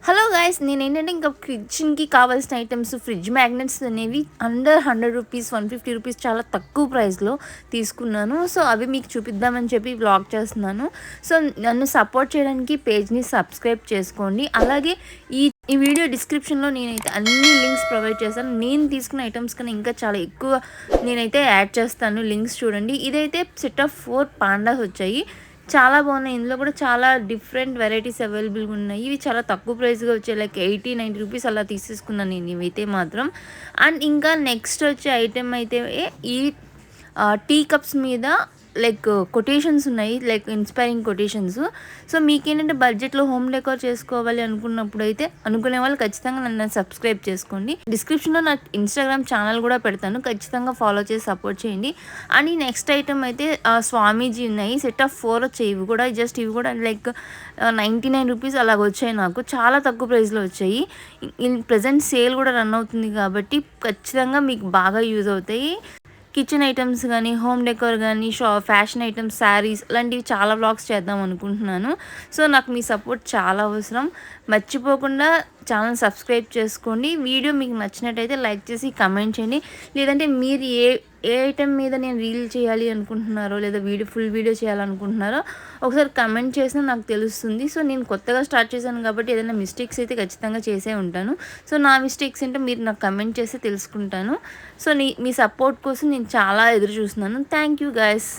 Hello guys, నేనేంటంటే ఇంకా కిచెన్‌కి కావాల్సిన ఐటెమ్స్, ఫ్రిడ్జ్ మ్యాగ్నెట్స్ అనేవి అండర్ 100 రూపీస్, 150 రూపీస్ చాలా తక్కువ ప్రైస్‌లో తీసుకున్నాను. సో, అవి మీకు చూపిద్దామని చెప్పి వ్లాగ్ చేస్తున్నాను. సో, నన్ను సపోర్ట్ చేయడానికి పేజ్‌ని సబ్స్క్రైబ్ చేసుకోండి. అలాగే ఈ ఈ వీడియో డిస్క్రిప్షన్‌లో నేనైతే అన్ని లింక్స్ ప్రొవైడ్ చేశాను. నేను తీసుకున్న ఐటెమ్స్ కన్నా ఇంకా చాలా ఎక్కువ నేనైతే యాడ్ చేస్తాను. లింక్స్ చూడండి. ఇదైతే సెట్ ఆఫ్ 4 పాండాస్ వచ్చాయి. చాలా బాగున్నాయి. ఇందులో కూడా చాలా డిఫరెంట్ వెరైటీస్ అవైలబుల్‌గా ఉన్నాయి. ఇవి చాలా తక్కువ ప్రైస్‌గా వచ్చాయి. లైక్ 80, 90 రూపీస్ అలా తీసేసుకున్నాను నేను ఇవైతే మాత్రం. అండ్ ఇంకా నెక్స్ట్ వచ్చే ఐటెమ్ అయితే ఈ టీ కప్స్ మీద లైక్ కొటేషన్స్ ఉన్నాయి. Like inspiring quotations. సో, మీకేంటంటే బడ్జెట్‌లో హోమ్ డెకోర్ చేసుకోవాలి అనుకున్నప్పుడు అయితే అనుకునే వాళ్ళు ఖచ్చితంగా నన్ను సబ్స్క్రైబ్ చేసుకోండి. డిస్క్రిప్షన్‌లో నా ఇన్‌స్టాగ్రామ్ ఛానల్ కూడా పెడతాను. ఖచ్చితంగా ఫాలో చేసి సపోర్ట్ చేయండి. అండ్ ఈ నెక్స్ట్ ఐటెమ్ అయితే స్వామీజీ ఉన్నాయి. సెట్ ఆఫ్ 4 వచ్చాయి. ఇవి కూడా లైక్ 99 రూపీస్ అలాగ వచ్చాయి నాకు. చాలా తక్కువ ప్రైస్‌లో వచ్చాయి. ప్రెజెంట్ సేల్ కూడా రన్ అవుతుంది కాబట్టి ఖచ్చితంగా మీకు బాగా యూజ్ అవుతాయి. కిచెన్ ఐటమ్స్ కానీ, హోమ్ డెకోర్ కానీ, ఫ్యాషన్ ఐటమ్స్, శారీస్ ఇలాంటివి చాలా వ్లాగ్స్ చేద్దాం అనుకుంటున్నాను. సో, నాకు మీ సపోర్ట్ చాలా అవసరం. మర్చిపోకుండా ఛానల్ సబ్స్క్రైబ్ చేసుకోండి. వీడియో మీకు నచ్చినట్టయితే లైక్ చేసి కమెంట్ చేయండి. లేదంటే మీరు ఏ ఏ ఐటెం మీద నేను రీల్ చేయాలి అనుకుంటున్నారో, లేదా ఫుల్ వీడియో చేయాలనుకుంటున్నారో ఒకసారి కమెంట్ చేసినా నాకు తెలుస్తుంది. సో, నేను కొత్తగా స్టార్ట్ చేశాను కాబట్టి ఏదైనా మిస్టేక్స్ అయితే ఖచ్చితంగా చేసే ఉంటాను. సో, నా మిస్టేక్స్ ఏంటో మీరు నాకు కమెంట్ చేస్తే తెలుసుకుంటాను. సో, మీ సపోర్ట్ కోసం నేను చాలా ఎదురు చూస్తున్నాను. Thank you guys.